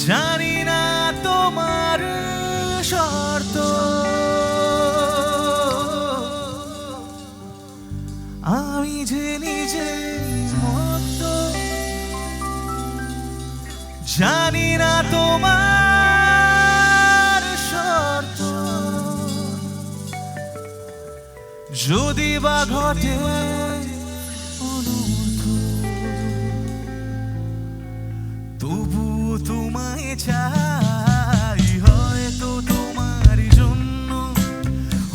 জানি না তোমার শর্ত, আমি যে নিজে মত, জানি না তোমার শর্ত, যদি বা ঘটে তবু তোমায় চাই, হয়তো তোমার জন্য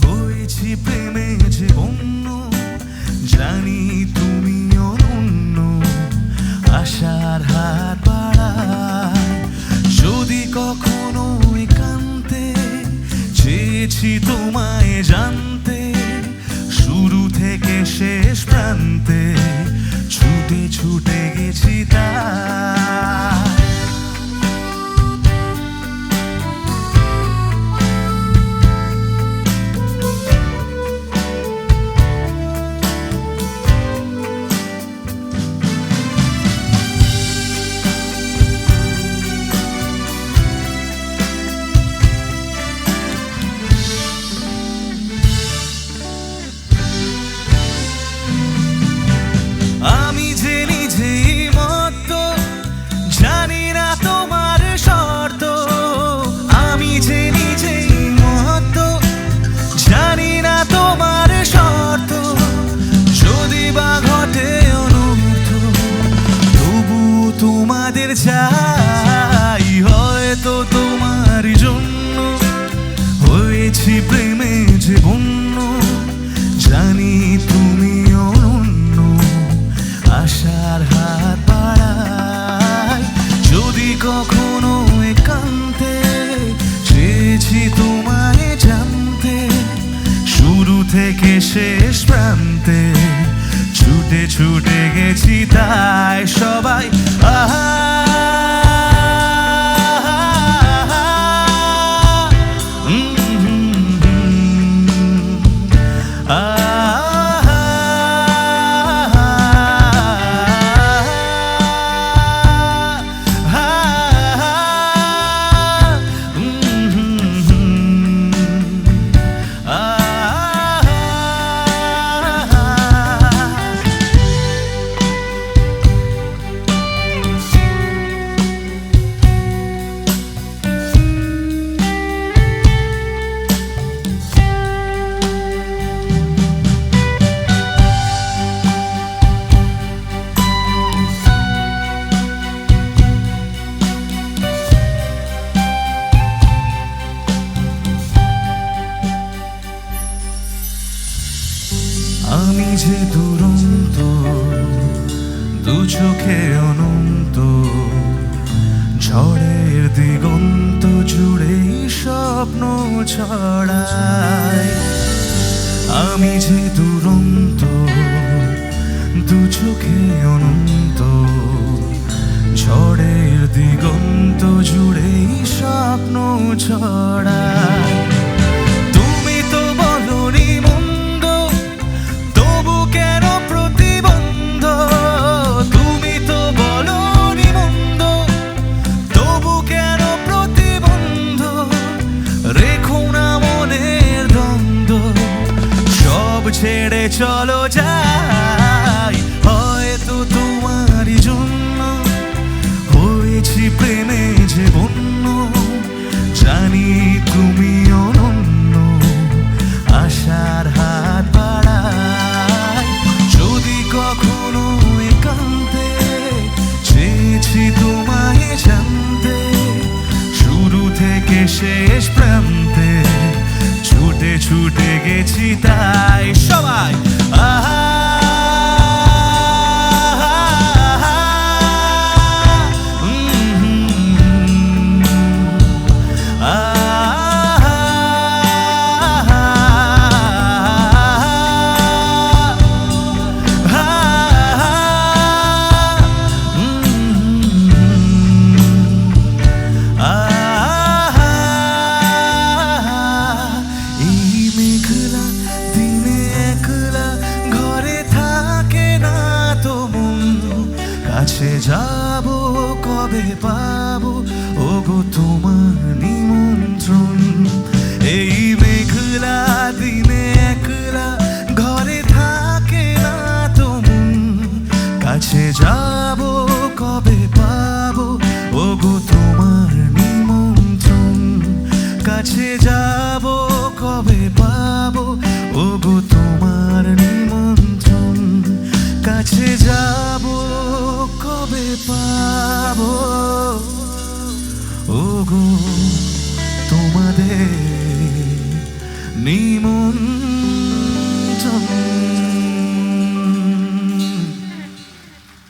হয়েছি প্রেমে যে অন্য, জানি তুমি অনন্য, আশার হাত বাড়ায়, যদি কখনো একান্তে চেয়েছি তোমায় জানতে, শুরু থেকে শেষ প্রান্তে ছুটে ছুটে গেছি তাই। আমি যে নিজেই মত, জানি না তোমার শর্ত, আমি যে নিজেই মত, জানি না তোমার শর্ত, যদি বা ঘটে অনর্থ তবু তোমাদের চাই, হয়তো তোমার জন্য হয়েছি প্রেমে যে বন্য, জানি তুমি অনন্য, আশার হাত বাড়ায়, যদি কখনো একান্তে চেয়েছি তোমায় জানতে, শুরু থেকে শেষ প্রান্তে ছুটে ছুটে গেছি তাই। সবাই আহা আমি যে দুরন্ত, দু চোখে অনন্ত, ঝড়ের দিগন্ত জুড়েই স্বপ্ন ছড়ায়, আমি যে দুরন্ত, দু চোখে অনন্ত, ঝড়ের দিগন্ত জুড়েই স্বপ্ন ছড়ায়। তুমি তো বলনি মন্দ, তবু কেন প্রতিবন্ধ, তুমি তো বলনি মন্দ, তবু কেন প্রতিবন্ধ, রেখো না মনের দ্বন্দ্ব, সব ছেড়ে চলো যাই, হয়তো তোমার জন্য হয়েছি প্রেমে যে বন্য, জানি তুমি অনন্য, আশার হাত বাড়ায়, যদি কখনো একান্তে চেয়েছি তোমায় জানতে, শুরু থেকে শেষ প্রান্তে ছুটে ছুটে গেছি তাই। সবাই আহা কাছে যাব কবে পাবো ওগো তোমার নিমন্ত্রণ? এই মেঘলা দিনে একলা ঘরে থাকে না তো মন, কাছে যাবো কবে পাবো ওগো তোমার নিমন্ত্রণ? কাছে যাবো কবে পাবো ওগো তোমার নিমন্ত্রণ? কাছে যাবো কবে পাবো ওগো তোমাদের নিমন্ত্রণ?